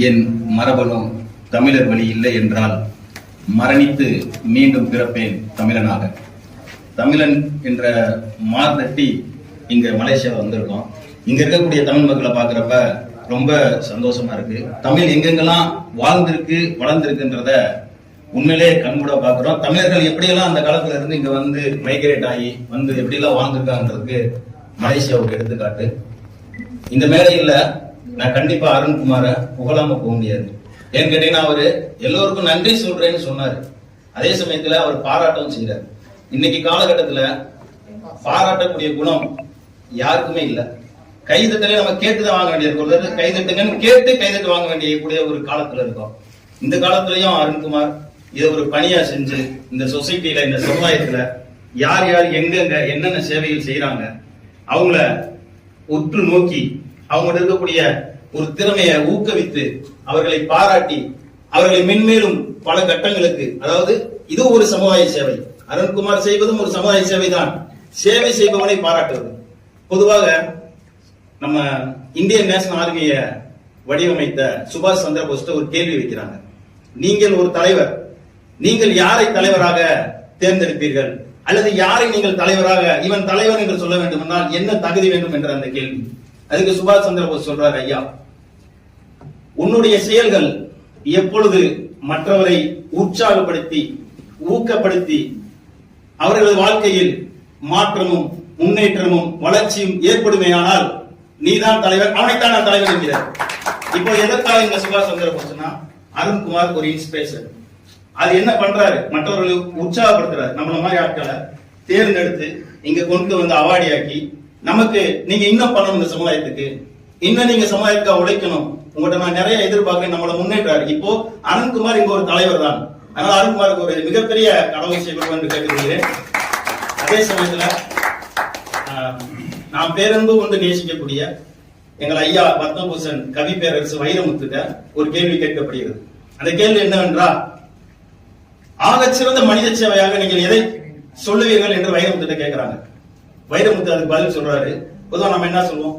என் மரபணும் தமிழர் வழி இல்லை என்றால் மரணித்து மீண்டும் பிறப்பேன் தமிழனாக. தமிழன் என்ற மார்தட்டி இங்க மலேசியாவில் வந்திருக்கோம். இங்க இருக்கக்கூடிய தமிழ் மக்களை பாக்குறப்ப ரொம்ப சந்தோஷமா இருக்கு. தமிழ் எங்கெங்கெல்லாம் வாழ்ந்திருக்கு வளர்ந்திருக்குன்றத உண்மையிலே கண்கூட பாக்குறோம். தமிழர்கள் எப்படியெல்லாம் அந்த காலத்துல இருந்து இங்க வந்து மைக்ரேட் ஆகி வந்து எப்படியெல்லாம் வாழ்ந்திருக்காங்கிறதுக்கு மலேசியா ஒரு எடுத்துக்காட்டு. இந்த மேடையில நான் கண்டிப்பா அருண்குமாரை புகழாம போக முடியாது. ஏன்னு கேட்டீங்கன்னா அவரு எல்லோருக்கும் நன்றி சொல்றேன்னு சொன்னாரு. அதே சமயத்துல அவர் பாராட்டவும் செய்யறாரு. இன்னைக்கு காலகட்டத்துல பாராட்டக்கூடிய குணம் யாருக்குமே இல்ல. கைதட்டலே நம்ம கேட்டுதான் வாங்க வேண்டிய கைதட்டுங்கன்னு கேட்டு கைதட்டு வாங்க வேண்டிய கூடிய ஒரு காலத்துல இருக்கோம். இந்த காலத்திலயும் அருண்குமார் இதை ஒரு பணியா செஞ்சு இந்த சொசைட்டில இந்த சமுதாயத்துல யார் யார் எங்கெங்க என்னென்ன சேவைகள் செய்யறாங்க அவங்கள உற்று நோக்கி அவங்கள்ட்ட இருக்கக்கூடிய ஒரு திறமையை ஊக்குவித்து அவர்களை பாராட்டி அவர்களை மென்மேலும் பல கட்டங்களுக்கு, அதாவது இது ஒரு சமுதாய சேவை. அருண்குமார் செய்வதும் ஒரு சமுதாய சேவை தான். சேவை செய்பவனை பாராட்டுவது. பொதுவாக நம்ம இந்தியன் நேஷனல் ஆர்மிய வடிவமைத்த சுபாஷ் சந்திர போஸ் ஒரு கேள்வி வைக்கிறாங்க. நீங்கள் ஒரு தலைவர், நீங்கள் யாரை தலைவராக தேர்ந்தெடுப்பீர்கள் அல்லது யாரை நீங்கள் தலைவராக இவன் தலைவர் என்று சொல்ல வேண்டும் என்றால் என்ன தகுதி வேண்டும் என்ற அந்த கேள்வி. அதுக்கு சுபாஷ் சந்திர போஸ் சொல்றாரு, ஐயா உன்னுடைய செயல்கள் எப்பொழுது மற்றவரை உற்சாகப்படுத்தி ஊக்கப்படுத்தி அவர்களது வாழ்க்கையில் மாற்றமும் முன்னேற்றமும் வளர்ச்சியும் ஏற்படுமேயானால் நீதான் தலைவர், அவனைத்தான் நான் தலைவர் என்கிறார். இப்போ எதற்காக இந்த சுபாஷ் சந்திர போஸ்னா அருண்குமார் ஒரு இன்ஸ்பிரேஷன். அது என்ன பண்றாரு, மற்றவர்களை உற்சாகப்படுத்துறாரு. நம்மள மாதிரி ஆட்களை தேர்ந்தெடுத்து இங்க கொண்டு வந்து அவார்டியாக்கி நமக்கு நீங்க இன்னும் பண்ணணும், இந்த சமுதாயத்துக்கு இன்னும் நீங்க சமுதாயத்துக்கு உழைக்கணும், உங்கள்கிட்ட நான் நிறைய எதிர்பார்க்க நம்மள முன்னேற்றாரு. இப்போ அருண்குமார் இங்க ஒரு தலைவர் தான். அதனால அருண்குமாருக்கு ஒரு மிகப்பெரிய கடவுள் செய்வோம் என்று கேட்டுக்கொள்கிறேன். அதே சமயத்துல நாம் பேரன்பு கொண்டு நேசிக்கக்கூடிய எங்கள் ஐயா பத்மபூஷன் கவி பேரரசு வைரமுத்துட்ட ஒரு கேள்வி கேட்கப்படுகிறது. அந்த கேள்வி என்னவென்றால், ஆகச்சிறந்த மனித சேவையாக நீங்கள் எதை சொல்லுவீர்கள் என்று வைரமுத்திட்ட கேட்கிறாங்க. வைரமுத்து அதுக்கு பதில் சொல்றாரு, பொதுவா நம்ம என்ன சொல்லுவோம்,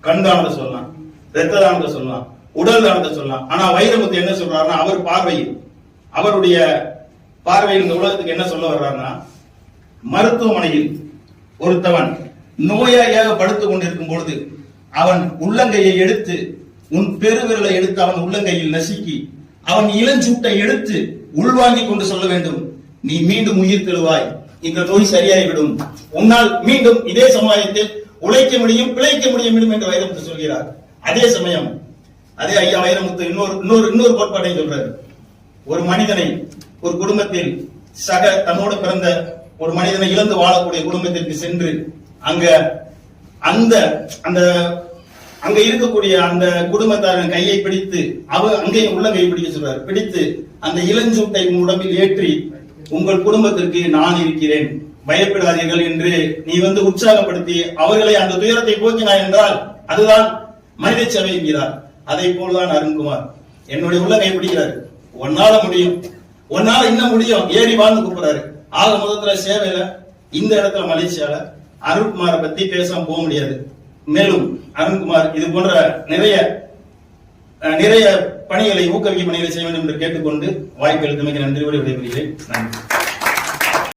கண் தானத்தை சொல்லலாம், ரத்த தானத்தை சொல்லலாம், உடல் தானத்தை சொல்லலாம். ஆனா வைரமுத்து என்ன சொல்றாருன்னா, அவர் பார்வையில் அவருடைய பார்வையில் இந்த உலகத்துக்கு என்ன சொல்ல வர்றாருன்னா, மருத்துவமனையில் ஒருத்தவன் நோயாளியாக படுத்துக் கொண்டிருக்கும் பொழுது அவன் உள்ளங்கையை எடுத்து உன் பெருவிரலை எடுத்து அவன் உள்ளங்கையில் நசுக்கி அவன் இளஞ்சூட்டை எடுத்து உள்வாங்கிக் கொண்டு சொல்ல வேண்டும், நீ மீண்டும் உயிர் தெழுவாய், இந்த நோய் சரியாகிவிடும், உன்னால் மீண்டும் இதே சமுதாயத்தில் உழைக்க முடியும், பிழைக்க முடியும் என்று வைரமுத்து சொல்கிறார். அதே சமயம் அதே ஐயா வைரமுத்து இன்னொரு கோட்பாட்டை சொல்றாரு. ஒரு மனிதனை ஒரு குடும்பத்தில் சக தன்னோடு பிறந்த ஒரு மனிதனை இழந்து வாழக்கூடிய குடும்பத்திற்கு சென்று அங்க இருக்கக்கூடிய அந்த குடும்பத்தாரின் கையை பிடித்து அங்கே உள்ளங்கையை பிடிக்க சொல்றாரு. பிடித்து அந்த இளஞ்சூட்டை உடம்பில் ஏற்றி உங்கள் குடும்பத்திற்கு நான் இருக்கிறேன், பயப்படாதீர்கள் என்று நீ வந்து உற்சாகப்படுத்தி அவர்களை அந்த துயரத்தை போக்கினாய் என்றால் அதுதான் மனித சேவை என்கிறார். அதை போலதான் அருண்குமார் என்னுடைய உள்ளங்கை பிடிக்கிறாரு. ஒன்னால முடியும், ஒன்னால இன்னும் முடியும், ஏறி வாழ்ந்து கூப்பிடுறாரு. ஆக முதல்ல சேவையில இந்த இடத்துல மலேசியால அருண்குமாரை பத்தி பேசாம போக முடியாது. மேலும் அருண்குமார் இது போன்ற நிறைய பணிகளை ஊக்குவிக்கும் பணிகளை செய்ய வேண்டும் என்று கேட்டுக்கொண்டு வாய்ப்பு அளித்தமைக்கு நன்றி விடைபெறுகிறேன். நன்றி.